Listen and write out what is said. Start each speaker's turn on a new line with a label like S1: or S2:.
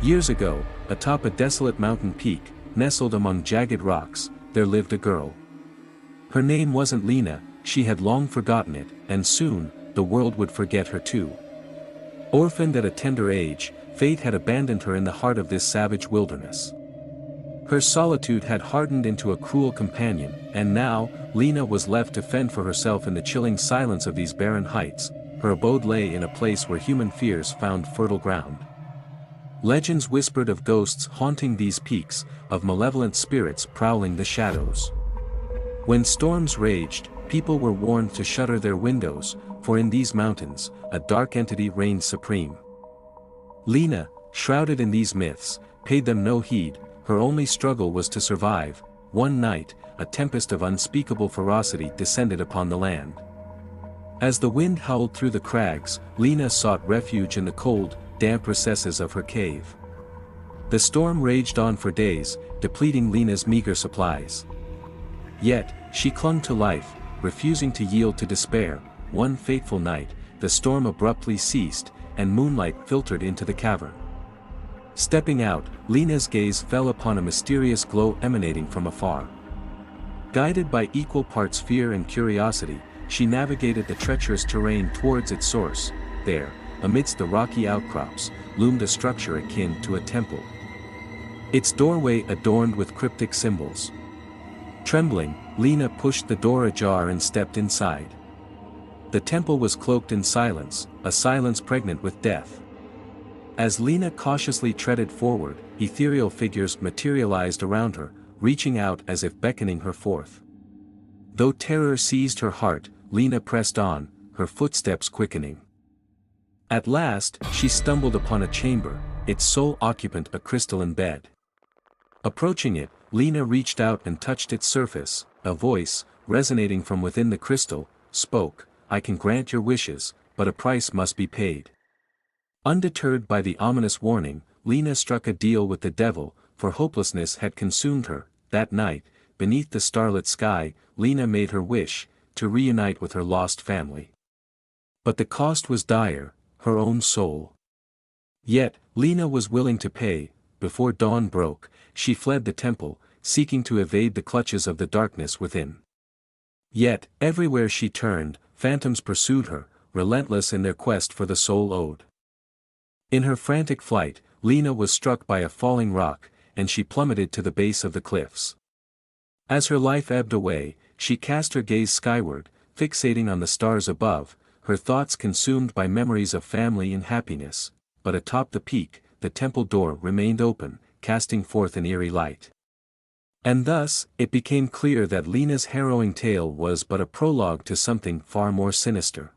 S1: Years ago, atop a desolate mountain peak, nestled among jagged rocks, there lived a girl. Her name wasn't Lina, she had long forgotten it, and soon, the world would forget her too. Orphaned at a tender age, fate had abandoned her in the heart of this savage wilderness. Her solitude had hardened into a cruel companion, and now, Lina was left to fend for herself in the chilling silence of these barren heights. Her abode lay in a place where human fears found fertile ground. Legends whispered of ghosts haunting these peaks, of malevolent spirits prowling the shadows. When storms raged, people were warned to shutter their windows, for in these mountains, a dark entity reigned supreme. Lina, shrouded in these myths, paid them no heed. Her only struggle was to survive. One night, a tempest of unspeakable ferocity descended upon the land. As the wind howled through the crags, Lina sought refuge in the cold, damp recesses of her cave. The storm raged on for days, depleting Lina's meager supplies. Yet, she clung to life, refusing to yield to despair. One fateful night, the storm abruptly ceased, and moonlight filtered into the cavern. Stepping out, Lina's gaze fell upon a mysterious glow emanating from afar. Guided by equal parts fear and curiosity, she navigated the treacherous terrain towards its source. There, amidst the rocky outcrops, loomed a structure akin to a temple. Its doorway adorned with cryptic symbols. Trembling, Lina pushed the door ajar and stepped inside. The temple was cloaked in silence, a silence pregnant with death. As Lina cautiously treaded forward, ethereal figures materialized around her, reaching out as if beckoning her forth. Though terror seized her heart, Lina pressed on, her footsteps quickening. At last, she stumbled upon a chamber, its sole occupant a crystalline bed. Approaching it, Lina reached out and touched its surface. A voice, resonating from within the crystal, spoke, "I can grant your wishes, but a price must be paid." Undeterred by the ominous warning, Lina struck a deal with the devil, for hopelessness had consumed her. That night, beneath the starlit sky, Lina made her wish, to reunite with her lost family. But the cost was dire, her own soul. Yet, Lina was willing to pay. Before dawn broke, she fled the temple, seeking to evade the clutches of the darkness within. Yet, everywhere she turned, phantoms pursued her, relentless in their quest for the soul owed. In her frantic flight, Lina was struck by a falling rock, and she plummeted to the base of the cliffs. As her life ebbed away, she cast her gaze skyward, fixating on the stars above, her thoughts consumed by memories of family and happiness. But atop the peak, the temple door remained open, casting forth an eerie light. And thus, it became clear that Lina's harrowing tale was but a prologue to something far more sinister.